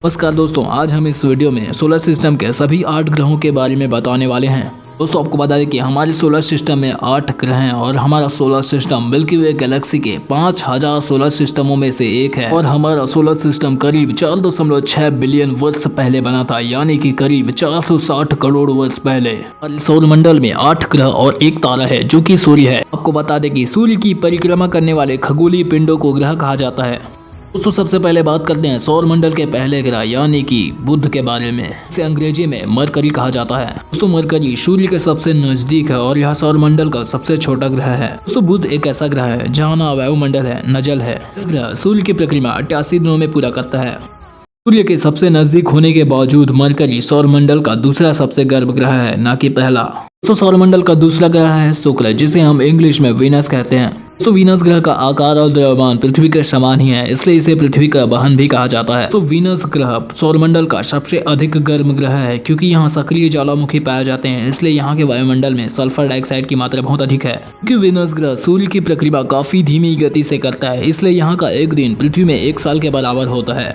नमस्कार दोस्तों, आज हम इस वीडियो में सोलर सिस्टम के सभी 8 ग्रहों के बारे में बताने वाले हैं। दोस्तों आपको बता दें कि हमारे सोलर सिस्टम में 8 ग्रह हैं और हमारा सोलर सिस्टम मिल्की वे गैलेक्सी के 5000 सोलर सिस्टमों में से एक है और हमारा सोलर सिस्टम करीब 4.6 बिलियन वर्ष पहले बना था, यानी कि करीब 460 करोड़ वर्ष पहले। सौर मंडल में 8 ग्रह और एक तारा है जो कि सूर्य है। आपको बता दें कि सूर्य की परिक्रमा करने वाले खगोलीय पिंडों को ग्रह कहा जाता है। दोस्तों सबसे पहले बात करते हैं सौर मंडल के पहले ग्रह यानी कि बुध के बारे में। इसे अंग्रेजी में मरकरी कहा जाता है। दोस्तों मरकरी सूर्य के सबसे नजदीक है और यह सौर मंडल का सबसे छोटा ग्रह है। दोस्तों बुध एक ऐसा ग्रह है जहाँ ना वायुमंडल है न जल है। ग्रह सूर्य की परिक्रमा 88 दिनों में पूरा करता है। सूर्य के सबसे नजदीक होने के बावजूद मरकरी सौर मंडल का दूसरा सबसे गर्म ग्रह है, न कि पहला। दोस्तों सौर मंडल का दूसरा ग्रह है शुक्र, जिसे हम इंग्लिश में वीनस कहते हैं। तो वीनस ग्रह का आकार और द्रव्यमान पृथ्वी के समान ही है, इसलिए इसे पृथ्वी का वाहन भी कहा जाता है। तो वीनस ग्रह सौरमंडल का सबसे अधिक गर्म ग्रह है, क्योंकि यहाँ सक्रिय ज्वालामुखी पाए जाते हैं, इसलिए यहाँ के वायुमंडल में सल्फर डाइऑक्साइड की मात्रा बहुत अधिक है। क्योंकि वीनस ग्रह सूर्य की परिक्रमा काफी धीमी गति से करता है, इसलिए यहाँ का एक दिन पृथ्वी में 1 साल के बराबर होता है।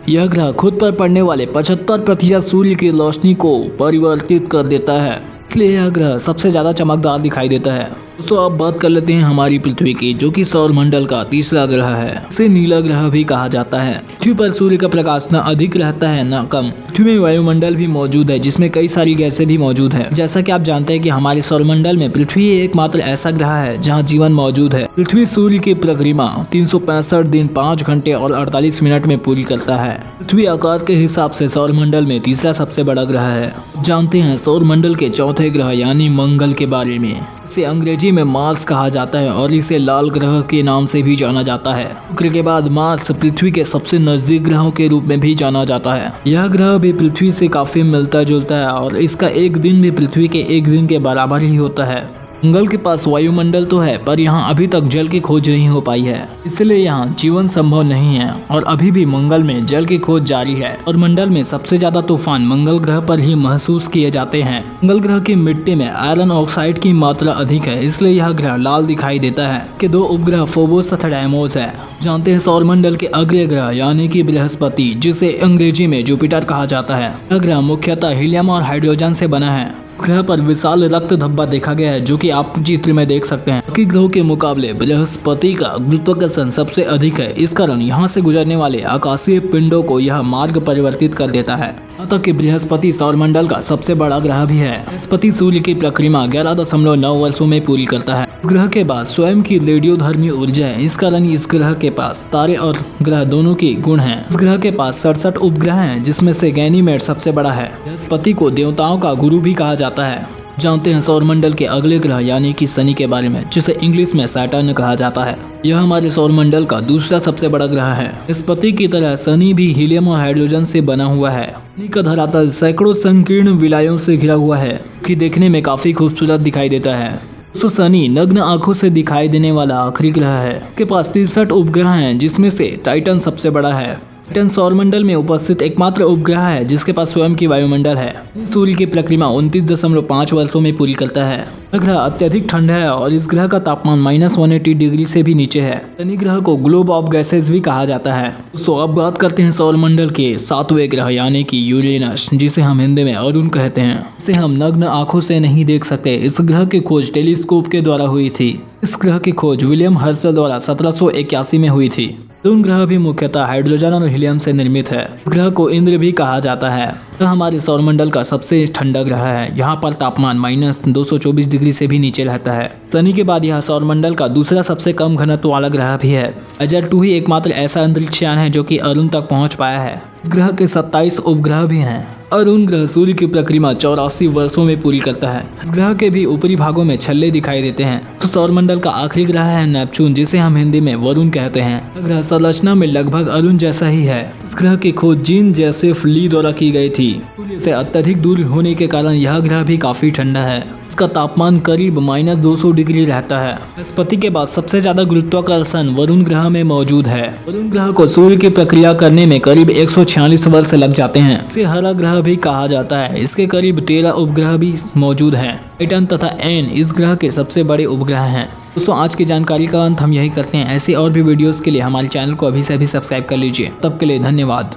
यह ग्रह खुद पर पड़ने वाले 75% सूर्य की रोशनी को परिवर्तित कर देता है, इसलिए यह ग्रह सबसे ज्यादा चमकदार दिखाई देता है। दोस्तों अब बात कर लेते हैं हमारी पृथ्वी की, जो कि सौर मंडल का तीसरा ग्रह है। इसे नीला ग्रह भी कहा जाता है। पृथ्वी पर सूर्य का प्रकाश न अधिक रहता है न कम। पृथ्वी में वायुमंडल भी मौजूद है, जिसमें कई सारी गैसें भी मौजूद है। जैसा कि आप जानते हैं कि हमारे सौर मंडल में पृथ्वी एकमात्र ऐसा ग्रह है जहाँ जीवन मौजूद है। पृथ्वी सूर्य की परिक्रमा 365 दिन 5 घंटे और 48 मिनट में पूरी करता है। पृथ्वी आकार के हिसाब से सौर मंडल में तीसरा सबसे बड़ा ग्रह है। जानते हैं सौर मंडल के चौथे ग्रह यानी मंगल के बारे में। इसे अंग्रेजी में मार्स कहा जाता है और इसे लाल ग्रह के नाम से भी जाना जाता है। शुक्र के बाद मार्स पृथ्वी के सबसे नजदीक ग्रहों के रूप में भी जाना जाता है। यह ग्रह भी पृथ्वी से काफी मिलता जुलता है और इसका एक दिन भी पृथ्वी के एक दिन के बराबर ही होता है। मंगल के पास वायुमंडल तो है, पर यहाँ अभी तक जल की खोज नहीं हो पाई है, इसलिए यहाँ जीवन संभव नहीं है और अभी भी मंगल में जल की खोज जारी है। और मंडल में सबसे ज्यादा तूफान मंगल ग्रह पर ही महसूस किए जाते हैं। मंगल ग्रह की मिट्टी में आयरन ऑक्साइड की मात्रा अधिक है, इसलिए यह ग्रह लाल दिखाई देता है। के 2 उपग्रह फोबोस तथा डायमोस है। जानते हैं सौर मंडल के अगले ग्रह यानी कि बृहस्पति, जिसे अंग्रेजी में जुपिटर कहा जाता है। यह ग्रह मुख्यतः हीलियम और हाइड्रोजन से बना है। ग्रह पर विशाल रक्त धब्बा देखा गया है, जो कि आप चित्र में देख सकते हैं। बाकी ग्रहों के मुकाबले बृहस्पति का गुरुत्वाकर्षण सबसे अधिक है। इस कारण यहाँ से गुजरने वाले आकाशीय पिंडों को यह मार्ग परिवर्तित कर देता है। यहाँ तक कि बृहस्पति सौरमंडल का सबसे बड़ा ग्रह भी है। बृहस्पति सूर्य की परिक्रमा 11.9 वर्षों में पूरी करता है। इस ग्रह के पास स्वयं की रेडियोधर्मी ऊर्जा है, इस कारण इस ग्रह के पास तारे और ग्रह दोनों की गुण हैं। इस ग्रह के पास 67 उपग्रह हैं, जिसमें से गैनीमेड सबसे बड़ा है। बृहस्पति को देवताओं का गुरु भी कहा जाता है। जानते हैं सौरमंडल के अगले ग्रह यानी कि शनि के बारे में, जिसे इंग्लिश में सैटर्न कहा जाता है। यह हमारे सौरमंडल का दूसरा सबसे बड़ा ग्रह है। बृहस्पति की तरह शनि भी हीलियम और हाइड्रोजन से बना हुआ है। शनि का धरातल सैकड़ों संकीर्ण विलायों से घिरा हुआ है, कि देखने में काफी खूबसूरत दिखाई देता है। तो शनि नग्न आंखों से दिखाई देने वाला आखिरी ग्रह है। इसके पास 63 उपग्रह हैं, जिसमें से टाइटन सबसे बड़ा है। टाइटन सौरमंडल में उपस्थित एकमात्र उपग्रह है जिसके पास स्वयं की वायुमंडल है। सूर्य की परिक्रमा 29.5 वर्षों में पूरी करता है। यह ग्रह अत्यधिक ठंडा है और इस ग्रह का तापमान -180 डिग्री से भी नीचे है। शनि ग्रह को ग्लोब ऑफ गैसेस भी कहा जाता है। दोस्तों अब बात करते हैं सौरमंडल के 7वें ग्रह यानी कि यूरेनस, जिसे हम हिंदी में अरुण कहते हैं। इसे हम नग्न आंखों से नहीं देख सकते। इस ग्रह की खोज टेलीस्कोप के द्वारा हुई थी। इस ग्रह की खोज विलियम हर्शल द्वारा 1781 में हुई थी। अरुण ग्रह भी मुख्यतः हाइड्रोजन और हीलियम से निर्मित है। इस ग्रह को इंद्र भी कहा जाता है। यह हमारे सौरमंडल का सबसे ठंडा ग्रह है। यहाँ पर तापमान -224 डिग्री से भी नीचे रहता है। शनि के बाद यह सौरमंडल का दूसरा सबसे कम घनत्व वाला ग्रह भी है। अजर 2 ही एकमात्र ऐसा अंतरिक्ष यान है जो कि अरुण तक पहुँच पाया है। इस ग्रह के 27 उपग्रह भी हैं। अरुण ग्रह सूर्य की परिक्रमा 84 वर्षों में पूरी करता है। इस ग्रह के भी ऊपरी भागों में छल्ले दिखाई देते हैं। तो सौरमंडल का आखिरी ग्रह है नेपच्यून, जिसे हम हिंदी में वरुण कहते हैं। यह ग्रह संरचना में लगभग अरुण जैसा ही है। इस ग्रह की खोज जीन जोसेफ ली द्वारा की गई थी। सूर्य से अत्यधिक दूर होने के कारण यह ग्रह भी काफी ठंडा है। इसका तापमान करीब -200 डिग्री रहता है। बृहस्पति के बाद सबसे ज्यादा गुरुत्वाकर्षण वरुण ग्रह में मौजूद है। वरुण ग्रह को सूर्य की प्रक्रिया करने में करीब 146 वर्ष लग जाते हैं। इसे हरा ग्रह भी कहा जाता है। इसके करीब 13 उपग्रह भी मौजूद हैं। टाइटन तथा एन इस ग्रह के सबसे बड़े उपग्रह हैं। दोस्तों आज की जानकारी का अंत हम यही करते हैं। ऐसी और भी वीडियोस के लिए हमारे चैनल को अभी से अभी सब्सक्राइब कर लीजिए। तब के लिए धन्यवाद।